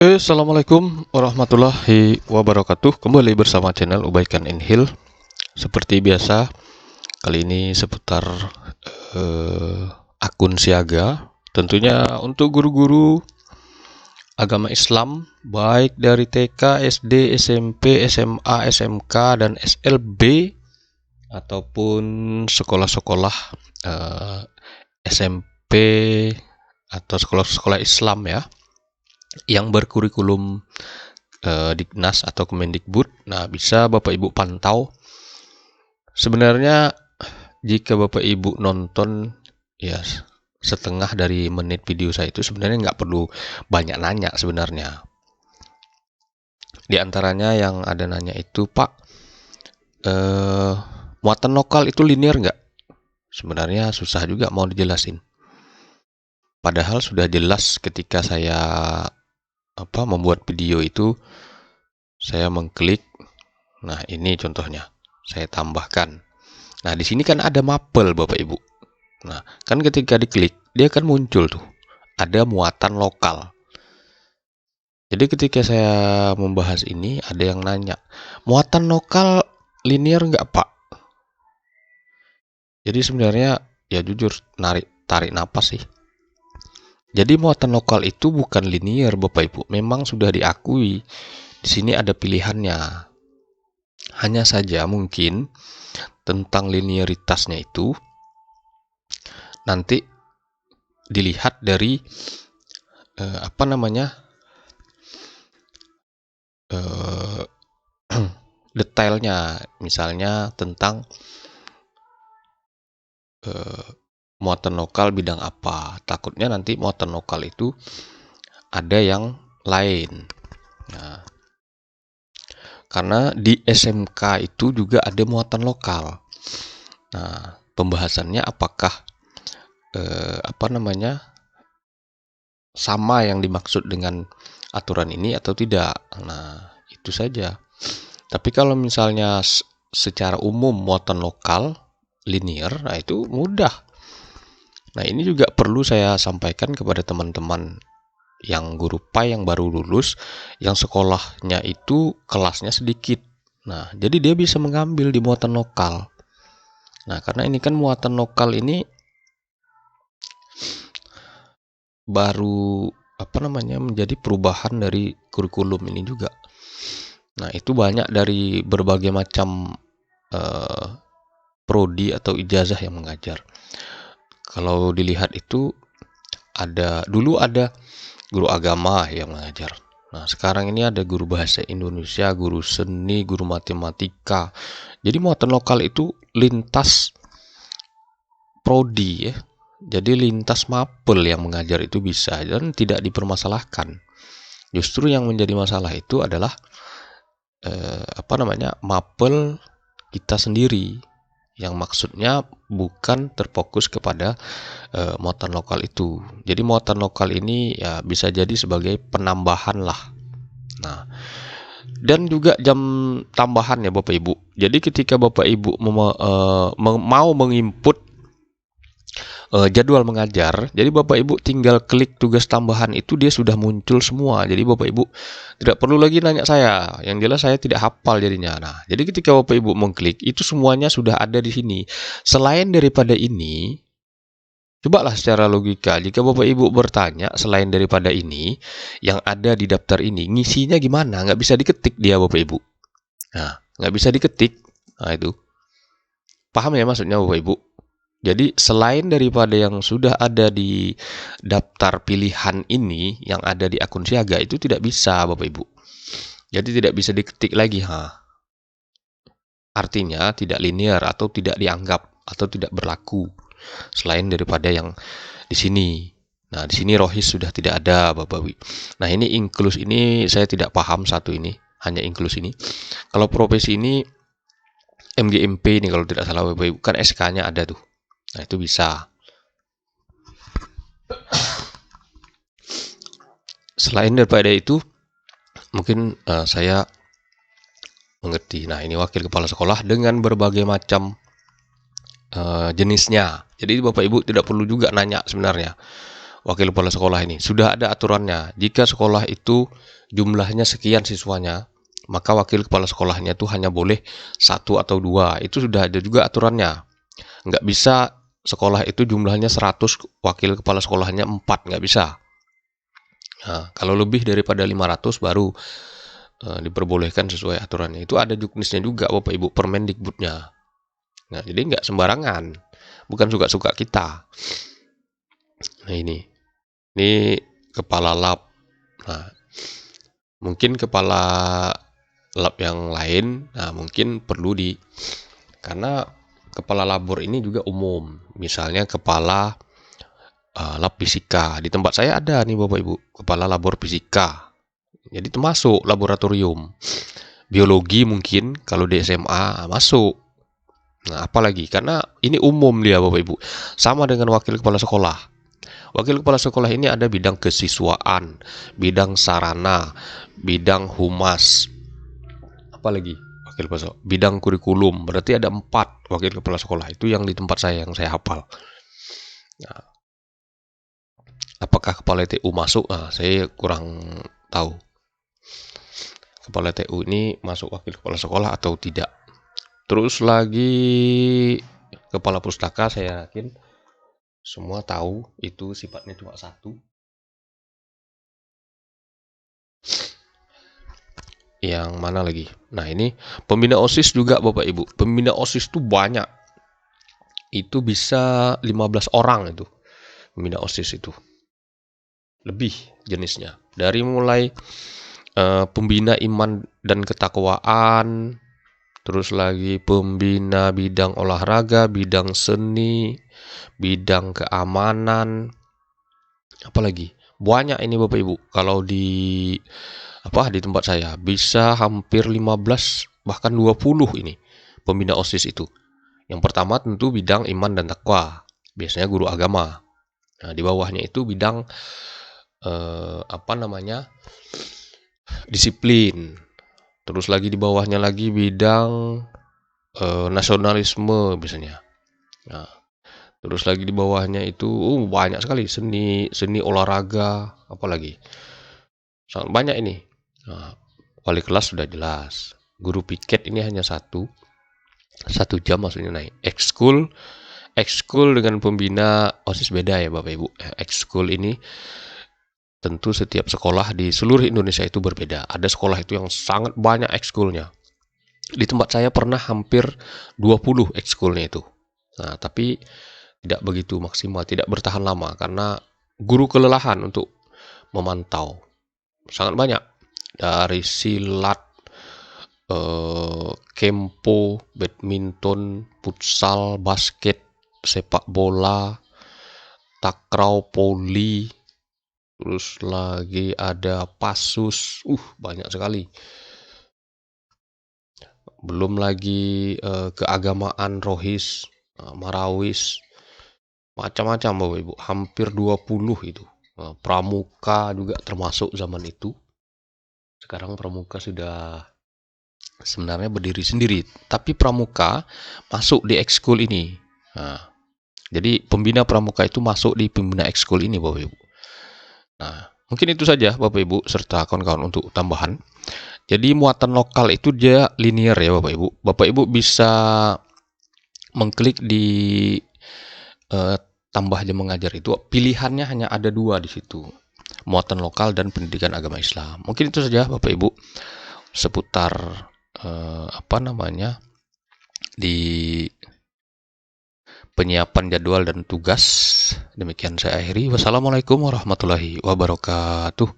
Assalamualaikum warahmatullahi wabarakatuh. Kembali bersama channel Ubaikan Inhil. Seperti biasa, kali ini seputar akun siaga. Tentunya untuk guru-guru agama Islam, baik dari TK, SD, SMP, SMA, SMK, dan SLB, ataupun sekolah-sekolah SMP atau sekolah-sekolah Islam ya, yang berkurikulum Diknas atau Kemendikbud. Nah, bisa Bapak Ibu pantau. Sebenarnya jika Bapak Ibu nonton ya setengah dari menit video saya itu sebenarnya nggak perlu banyak nanya sebenarnya. Di antaranya yang ada nanya itu, Pak, muatan lokal itu linear nggak? Sebenarnya susah juga mau dijelasin. Padahal sudah jelas ketika saya membuat video itu, saya mengklik. Nah, ini contohnya. Saya tambahkan. Nah, di sini kan ada mapel Bapak Ibu. Nah, kan ketika diklik, dia kan muncul tuh. Ada muatan lokal. Jadi ketika saya membahas ini, ada yang nanya, muatan lokal linear nggak, Pak? Jadi sebenarnya ya jujur tarik napas sih. Jadi muatan lokal itu bukan linear Bapak Ibu. Memang sudah diakui. Di sini ada pilihannya. Hanya saja mungkin tentang linearitasnya itu nanti dilihat dari detailnya, misalnya tentang muatan lokal bidang apa. Takutnya nanti muatan lokal itu ada yang lain. Nah, karena di SMK itu juga ada muatan lokal. Nah, pembahasannya apakah sama yang dimaksud dengan aturan ini atau tidak. Nah, itu saja. Tapi kalau misalnya secara umum muatan lokal linear, nah itu mudah. Nah, ini juga perlu saya sampaikan kepada teman-teman yang guru PAI yang baru lulus, yang sekolahnya itu kelasnya sedikit. Nah, jadi dia bisa mengambil di muatan lokal. Nah, karena ini kan muatan lokal ini baru menjadi perubahan dari kurikulum ini juga. Nah, itu banyak dari berbagai macam prodi atau ijazah yang mengajar. Kalau dilihat itu dulu ada guru agama yang mengajar. Nah, sekarang ini ada guru bahasa Indonesia, guru seni, guru matematika. Jadi muatan lokal itu lintas prodi ya. Jadi lintas mapel yang mengajar itu bisa dan tidak dipermasalahkan. Justru yang menjadi masalah itu adalah mapel kita sendiri, yang maksudnya bukan terfokus kepada muatan lokal itu. Jadi muatan lokal ini ya bisa jadi sebagai penambahan lah. Nah, dan juga jam tambahan ya Bapak Ibu. Jadi ketika Bapak Ibu mau menginput jadwal mengajar, jadi Bapak Ibu tinggal klik tugas tambahan itu, dia sudah muncul semua. Jadi Bapak Ibu tidak perlu lagi nanya saya, yang jelas saya tidak hafal jadinya. Nah, jadi ketika Bapak Ibu mengklik, itu semuanya sudah ada di sini. Selain daripada ini, cobalah secara logika, jika Bapak Ibu bertanya selain daripada ini, yang ada di daftar ini, ngisinya gimana? Nggak bisa diketik dia Bapak Ibu. Nah, nggak bisa diketik. Nah, itu. Paham ya maksudnya Bapak Ibu? Jadi selain daripada yang sudah ada di daftar pilihan ini, yang ada di akun siaga itu tidak bisa Bapak Ibu. Jadi tidak bisa diketik lagi. Artinya tidak linear atau tidak dianggap atau tidak berlaku. Selain daripada yang di sini. Nah, di sini rohis sudah tidak ada Bapak Ibu. Nah, ini inklus ini saya tidak paham satu ini, hanya inklus ini. Kalau profesi ini MGMP ini kalau tidak salah Bapak Ibu, kan SK-nya ada tuh. Nah, itu bisa. Selain daripada itu, mungkin saya mengerti. Nah, ini wakil kepala sekolah dengan berbagai macam jenisnya. Jadi Bapak Ibu tidak perlu juga nanya sebenarnya. wakil kepala sekolah ini. Sudah ada aturannya. Jika sekolah itu jumlahnya sekian siswanya, maka wakil kepala sekolahnya itu hanya boleh 1 atau 2. Itu sudah ada juga aturannya. Nggak bisa sekolah itu jumlahnya 100, wakil kepala sekolahnya 4, nggak bisa. Nah, kalau lebih daripada 500 baru diperbolehkan sesuai aturannya. Itu ada juknisnya juga Bapak Ibu, Permendikbudnya. Nah, jadi nggak sembarangan. Bukan suka-suka kita. Nah, ini kepala lab. Nah, mungkin kepala lab yang lain, nah mungkin perlu karena kepala labor ini juga umum. Misalnya kepala lab fisika. Di tempat saya ada nih Bapak Ibu, kepala labor fisika. Jadi termasuk laboratorium. Biologi mungkin kalau di SMA masuk. Nah, apalagi karena ini umum dia Bapak Ibu. Sama dengan wakil kepala sekolah. Wakil kepala sekolah ini ada bidang kesiswaan, bidang sarana, bidang humas. Apalagi wakil kepala sekolah, bidang kurikulum. Berarti ada 4 wakil kepala sekolah. Itu yang di tempat saya yang saya hafal. Nah, apakah kepala TU masuk? Nah, saya kurang tahu. Kepala TU ini masuk wakil kepala sekolah atau tidak. Terus lagi kepala pustaka, saya yakin semua tahu itu sifatnya cuma 1. Yang mana lagi? Nah, ini pembina OSIS juga Bapak Ibu. Pembina OSIS itu banyak. Itu bisa 15 orang itu. Pembina OSIS itu. Lebih jenisnya. Dari mulai pembina iman dan ketakwaan, terus lagi pembina bidang olahraga, bidang seni, bidang keamanan, apalagi banyak ini Bapak Ibu. Kalau di tempat saya bisa hampir 15 bahkan 20 ini pembina OSIS itu. Yang pertama tentu bidang iman dan takwa, biasanya guru agama. Nah, di bawahnya itu bidang disiplin. Terus lagi di bawahnya lagi bidang nasionalisme biasanya. Nah, terus lagi di bawahnya itu banyak sekali seni olahraga, apalagi sangat banyak ini. Nah, wali kelas sudah jelas. Guru piket ini hanya 1 jam maksudnya naik. Ekskul dengan pembina OSIS beda ya Bapak Ibu. Ekskul ini tentu setiap sekolah di seluruh Indonesia itu berbeda. Ada sekolah itu yang sangat banyak ekskulnya. Di tempat saya pernah hampir 20 ekskulnya itu. Nah, tapi tidak begitu maksimal, tidak bertahan lama karena guru kelelahan untuk memantau. Sangat banyak. Dari silat, kempo, badminton, futsal, basket, sepak bola, takraw, poli, terus lagi ada pasus, banyak sekali. Belum lagi keagamaan rohis, marawis, macam-macam Bapak Ibu, hampir 20 itu. Pramuka juga termasuk zaman itu. Sekarang pramuka sudah sebenarnya berdiri sendiri, tapi pramuka masuk di ekskul ini. Nah, jadi pembina pramuka itu masuk di pembina ekskul ini Bapak Ibu. Nah, mungkin itu saja Bapak Ibu serta kawan-kawan untuk tambahan. Jadi muatan lokal itu dia linear ya Bapak Ibu. Bapak Ibu bisa mengklik di tambah jam mengajar itu, pilihannya hanya ada 2 di situ. Muatan lokal dan pendidikan agama Islam. Mungkin itu saja Bapak Ibu seputar di penyiapan jadwal dan tugas. Demikian saya akhiri. Wassalamualaikum warahmatullahi wabarakatuh.